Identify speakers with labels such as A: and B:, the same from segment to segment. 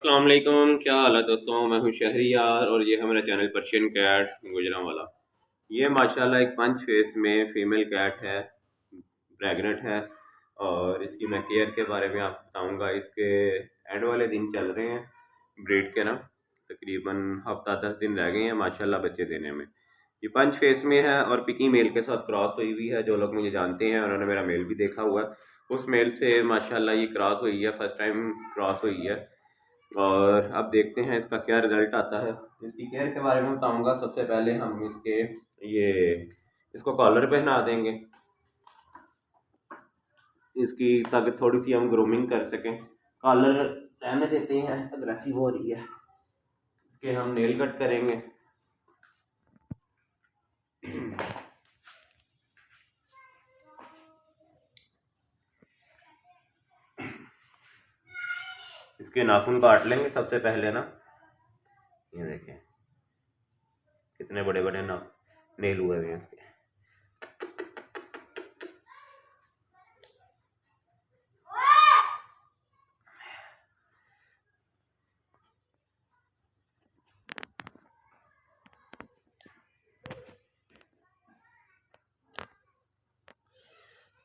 A: अस्सलाम वालेकुम, क्या हाल है दोस्तों। मैं हूं शहरियार और ये है मेरा चैनल पर्शियन कैट गुजरांवाला। ये माशाल्लाह एक 5 फेस में फ़ीमेल कैट है, प्रेग्नेंट है। और इसकी मैं केयर के बारे में आपको बताऊंगा। इसके एंड वाले दिन चल रहे हैं ब्रीड के ना, तकरीबन हफ्ता 10 दिन रह गए हैं माशाल्लाह बच्चे देने में। ये 5 फेस में है और पिकी मेल के साथ क्रॉस हुई हुई है। जो लोग मुझे जानते हैं उन्होंने मेरा मेल भी देखा हुआ है, उस मेल से माशाल्लाह ये क्रॉस हुई है, फर्स्ट टाइम क्रॉस हुई है। और अब देखते हैं इसका क्या रिज़ल्ट आता है। इसकी केयर के बारे में बताऊंगा। सबसे पहले हम ये इसको कॉलर पहना देंगे, इसकी ताकि थोड़ी सी हम ग्रूमिंग कर सकें। कॉलर रहने देते हैं, अग्रेसिव हो रही है। इसके हम नेल कट करेंगे। इसके नाखून काट लेंगे सबसे पहले ना। ये देखें कितने बड़े बड़े ना नेल हुए हुए हैं इसके।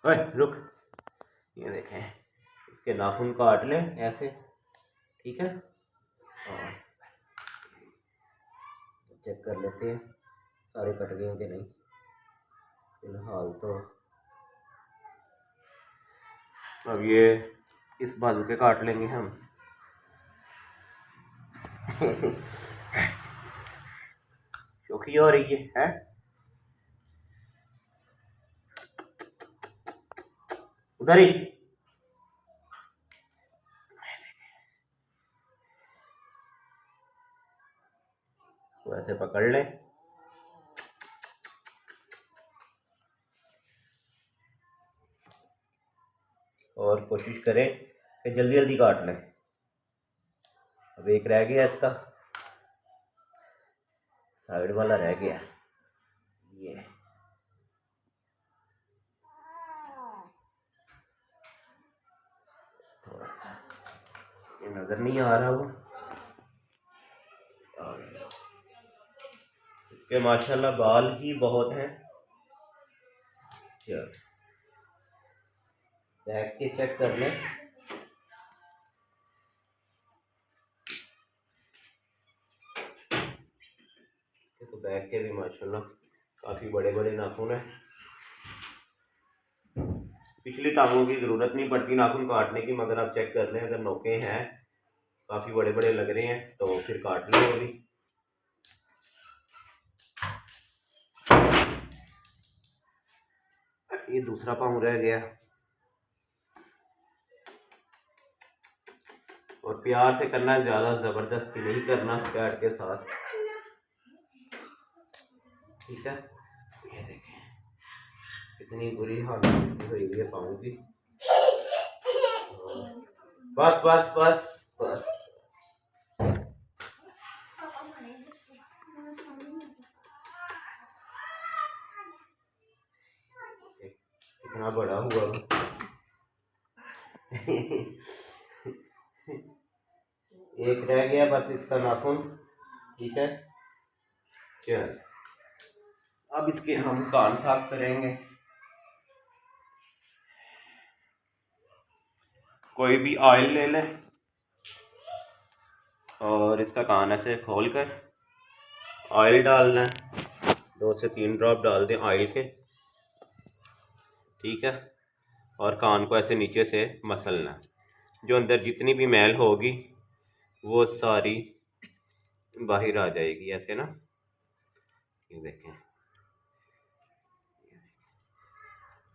A: ओए रुक, ये देखें इसके नाखून काट लें ऐसे, ठीक है। और चेक कर लेते हैं सारे कट गए हैं कि नहीं। फिलहाल तो अब ये इस बाजू के काट लेंगे हम। शौकी हो रही है? उधर ही वैसे पकड़ लें और कोशिश करें कि जल्दी जल्दी काट लें। अब एक रह गया, इसका साइड वाला रह गया। ये थोड़ा सा ये नज़र नहीं आ रहा वो। और इसके माशाल्लाह बाल ही बहुत हैं। चल बैक के चेक कर लें। तो बैक के भी माशाल्लाह काफ़ी बड़े बड़े नाखून हैं। पिछली टांगों की ज़रूरत नहीं पड़ती नाखून काटने की, मगर आप चेक कर लें अगर नोके हैं काफ़ी बड़े बड़े लग रहे हैं तो फिर काट लें वो भी। ये दूसरा पाँव रह गया। और प्यार से करना है, ज़्यादा ज़बरदस्ती नहीं करना कैट के साथ, ठीक है। ये देखें कितनी बुरी हालत हुई हुई है पाँव की। बस बस बस बस, कितना बड़ा हुआ। एक रह गया बस इसका नाखून, ठीक है। चल अब इसके हम कान साफ करेंगे। कोई भी ऑयल ले लें और इसका कान ऐसे खोल कर ऑयल डालना है। 2 से 3 ड्रॉप डाल दें ऑयल के, ठीक है। और कान को ऐसे नीचे से मसलना है। जो अंदर जितनी भी मैल होगी वो सारी बाहर आ जाएगी ऐसे ना। ये देखें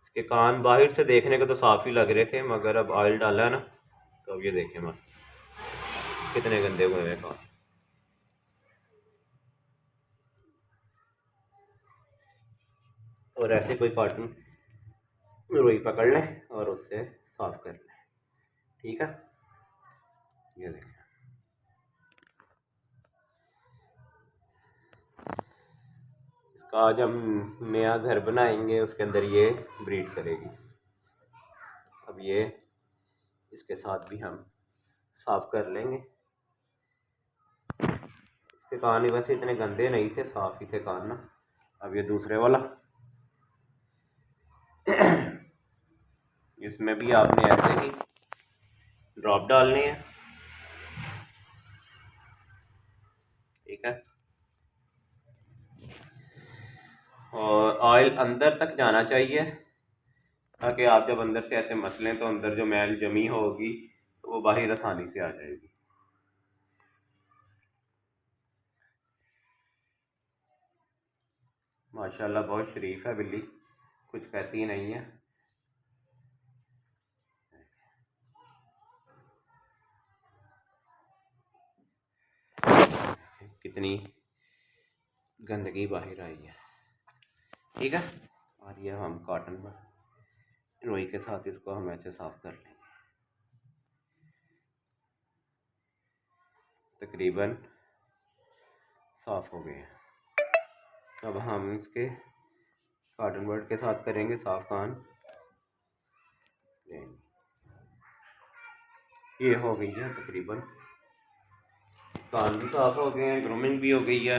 A: इसके कान बाहर से देखने को तो साफ ही लग रहे थे, मगर अब ऑयल डाला है ना तो अब ये देखें मैं कितने गंदे हुए हैं कान। और ऐसे कोई कार्टून रुई पकड़ लें और उससे साफ कर लें, ठीक है। ये देखें इसका आज हम नया घर बनाएंगे, उसके अंदर ये ब्रीड करेगी। अब ये इसके साथ भी हम साफ कर लेंगे। इसके कान भी वैसे इतने गंदे नहीं थे, साफ ही थे कान ना। अब ये दूसरे वाला इसमें भी आपने ऐसे ही ड्रॉप डालनी है, ठीक है। और ऑयल अंदर तक जाना चाहिए, ताकि आप जब अंदर से ऐसे मसलें तो अंदर जो मैल जमी होगी तो वो बाहर आसानी से आ जाएगी। माशाल्लाह बहुत शरीफ है बिल्ली, कुछ कहती नहीं है। कितनी गंदगी बाहर आई है, ठीक है। और ये हम कॉटन पर रुई के साथ इसको हम ऐसे साफ कर लेंगे। तकरीबन साफ हो गए। अब हम इसके कॉटन बर्ड के साथ करेंगे साफ कान। ये हो गई है तकरीबन, कान भी साफ हो गए हैं, ग्रूमिंग भी हो गई है।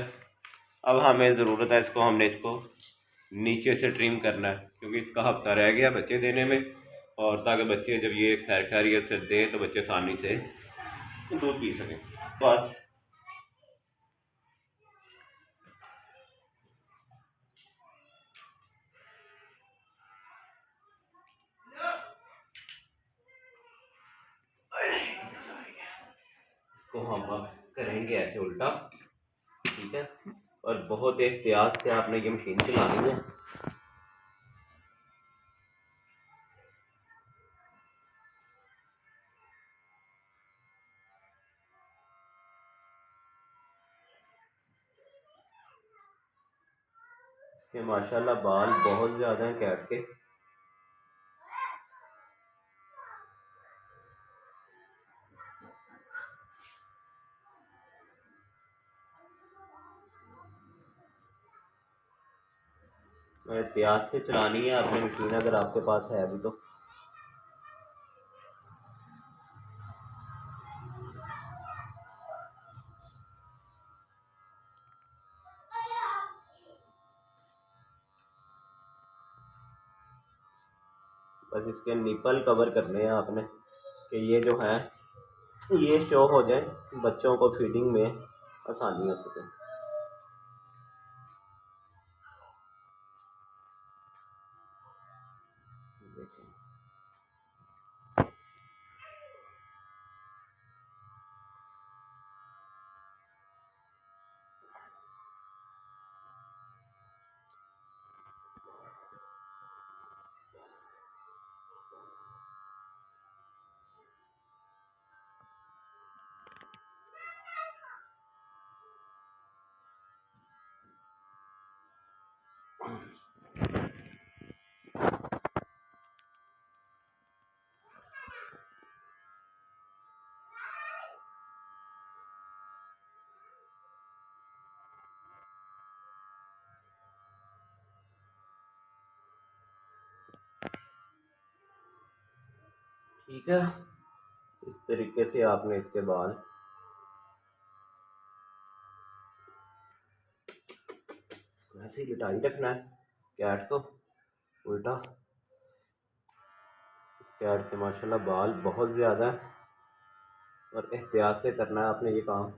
A: अब हमें ज़रूरत है इसको नीचे से ट्रिम करना है, क्योंकि इसका हफ्ता रह गया बच्चे देने में, और ताकि बच्चे जब ये खैरियत से दे तो बच्चे आसानी से दूध पी सकें। बस इसको हम अब करेंगे ऐसे उल्टा, ठीक है। और बहुत एहतियात से आपने ये मशीन चलानी है। इसके माशाल्लाह बाल बहुत ज़्यादा हैं कैट के। एहतियात से चलानी है आपने मशीन, अगर आपके पास है अभी तो। बस इसके निपल कवर करने हैं आपने, कि ये जो है ये शो हो जाए, बच्चों को फीडिंग में आसानी हो सके। देखिए ठीक है, इस तरीके से आपने इसके बाल ऐसे ही लिटाई रखना है कैट को उल्टा। इस कैट के माशाल्लाह बाल बहुत ज़्यादा है, और एहतियात से करना है आपने ये काम।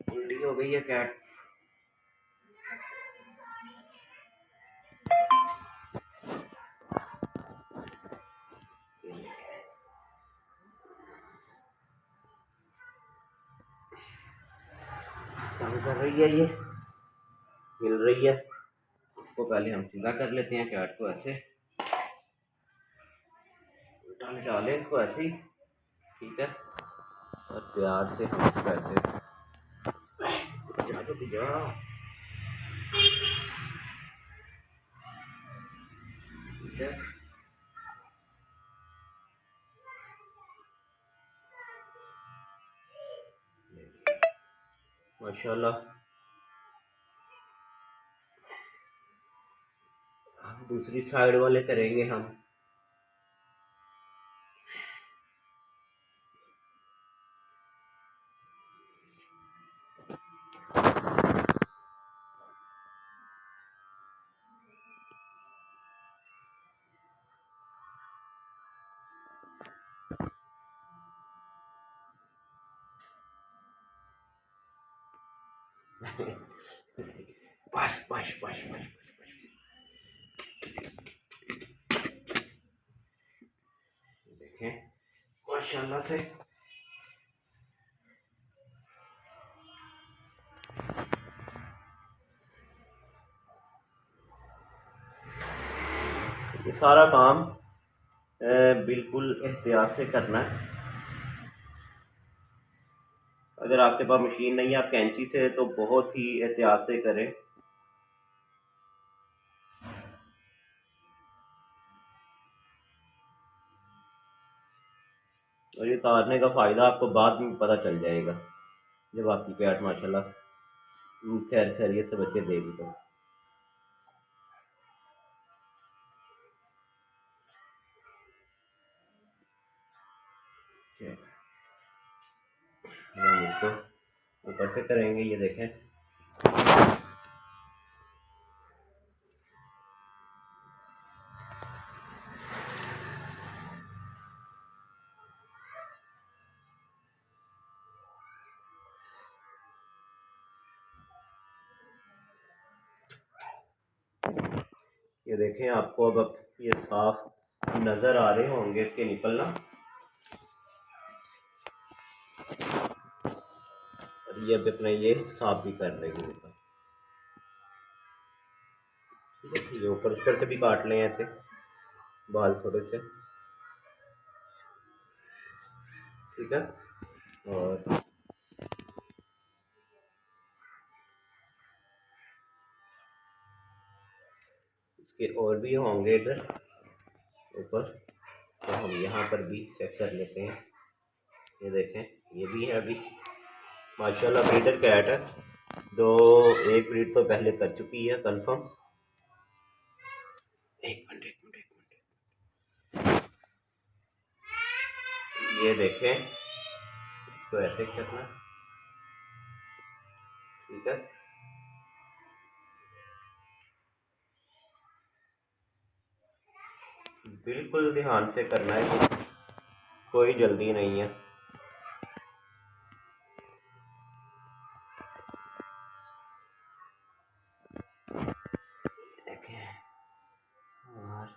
A: उल्टी हो गई है कैट। तंग कर रही है, ये हिल रही है। इसको पहले हम सीधा कर लेते हैं कैट को, ऐसे उल्टा लिटा लें इसको ऐसे ही, ठीक है। और प्यार से हम इसको ऐसे जा तो जा। ठीक है, माशाल्लाह। दूसरी साइड वाले करेंगे हम। बस बस बस बस। देखें माशाल्लाह से ये सारा काम बिल्कुल एहतियात से करना है। अगर आपके पास मशीन नहीं है, आप कैंची से, तो बहुत ही एहतियात से करें। और ये उतारने का फ़ायदा आपको बाद में पता चल जाएगा जब आपकी कैट माशाल्लाह खैर खैरियत से बच्चे देगी तो। हम इसको ऊपर से करेंगे, ये देखें। ये देखें, आपको अब ये साफ नज़र आ रहे होंगे इसके निकलना। और ये अब अपना ये साफ भी कर लेंगे निकल। ठीक है, ये ऊपर से भी काट लें ऐसे बाल थोड़े से। ठीक है, और इसके और भी होंगे इधर ऊपर, तो हम यहाँ पर भी चेक कर लेते हैं। ये देखें, ये भी है अभी माशाल्लाह ब्रीडर कैट है। एक ब्रीड तो पहले कर चुकी है कंफर्म। एक मिनट एक मिनट एक मिनट, ये देखें, इसको ऐसे करना। ठीक है, बिल्कुल ध्यान से करना है, कोई जल्दी नहीं है। देखें, और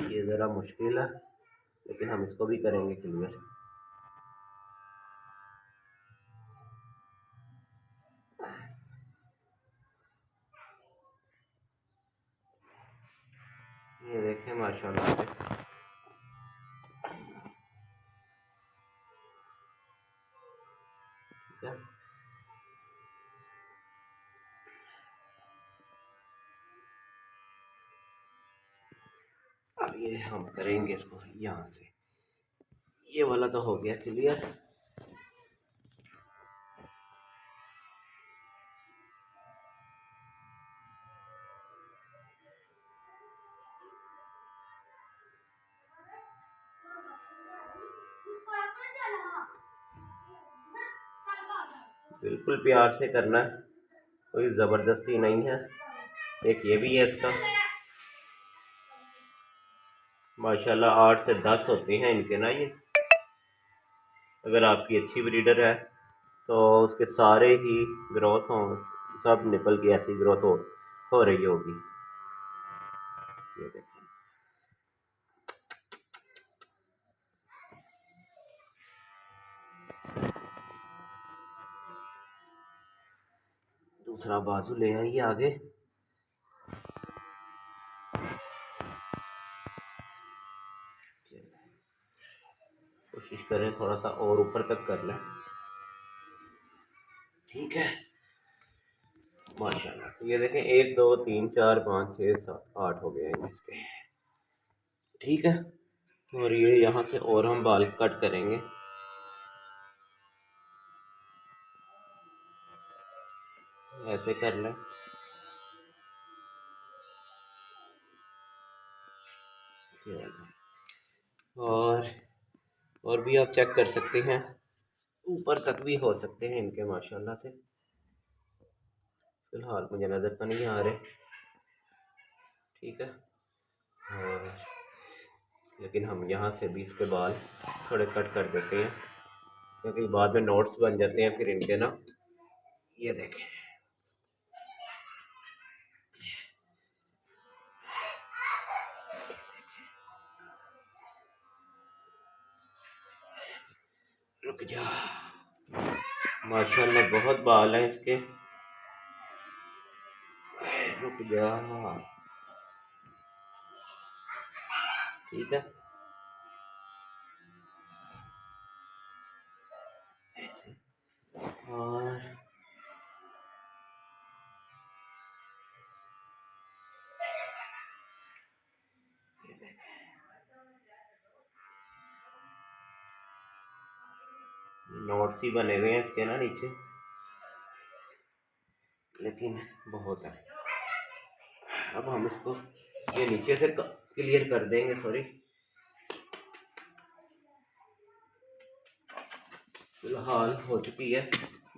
A: ये ज़रा मुश्किल है, लेकिन हम इसको भी करेंगे क्लियर। ये देखें माशाल्लाह से अब ये हम करेंगे इसको यहाँ से। ये वाला तो हो गया क्लियर। बिल्कुल प्यार से करना है, कोई ज़बरदस्ती नहीं है। एक ये भी है इसका, माशाल्लाह 8 से 10 होते हैं इनके ना। ये अगर आपकी अच्छी ब्रीडर है तो उसके सारे ही ग्रोथ हों, सब निपल की ऐसी ग्रोथ हो रही होगी। ये देखें, दूसरा बाजू ले आइए आगे। कोशिश करें थोड़ा सा और ऊपर तक कर लें। ठीक है, माशाल्लाह। ये देखें, 1 2 3 4 5 6 7 8 हो गए हैं इसके। ठीक है, और ये यहाँ से और हम बाल कट करेंगे। ऐसे कर लें। और भी आप चेक कर सकते हैं, ऊपर तक भी हो सकते हैं इनके माशाल्लाह से। फिलहाल मुझे नज़र तो नहीं आ रहे, ठीक है। और लेकिन हम यहाँ से भी इसके बाल थोड़े कट कर देते हैं, क्योंकि बाद में नोट्स बन जाते हैं फिर इनके ना। ये देखें, रुक जा, माशाल्लाह बहुत बाल हैं इसके। रुक जा, ठीक है। ऐसे और ये देखें, नोट्स ही बने हुए हैं इसके ना नीचे, लेकिन बहुत है। अब हम इसको ये नीचे से क्लियर कर देंगे, सॉरी। फिलहाल हो चुकी है,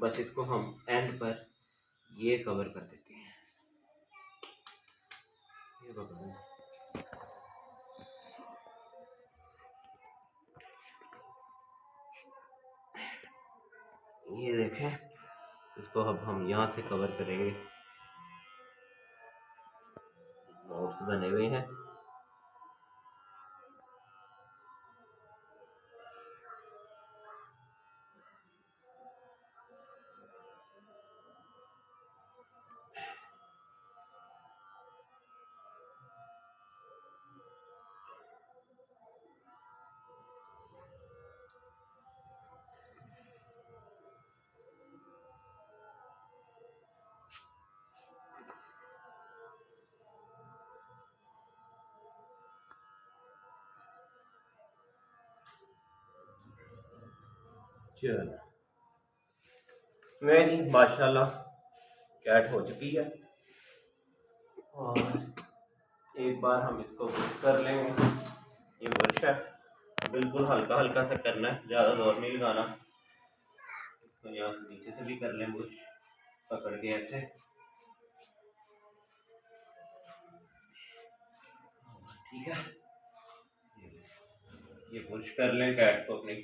A: बस इसको हम एंड पर ये कवर कर देते हैं। ये पकड़ो, ये देखें, इसको अब हम यहाँ से कवर करेंगे। नोट्स बने हुए हैं, चलो नहीं, माशाल्लाह कैट हो चुकी है। और एक बार हम इसको ब्रश कर लेंगे। ये ब्रश है, बिल्कुल हल्का हल्का सा करना है, ज़्यादा जोर नहीं लगाना। इसको यहाँ से नीचे से भी कर लें ब्रश पकड़ के ऐसे, ठीक है। ये ब्रश कर लें कैट को, अपनी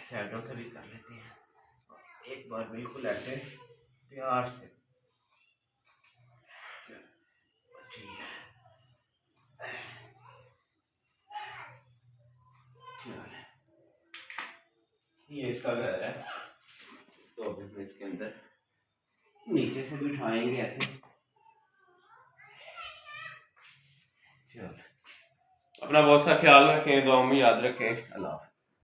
A: साइडों से भी कर लेते हैं। एक बार बिल्कुल ऐसे प्यार से, ठीक है। ये इसका घर है, इसको अभी इसके अंदर नीचे से भी उठाएंगे ऐसे। चलो, अपना बहुत सा ख्याल रखें, दुआ में याद रखें। अल्लाह।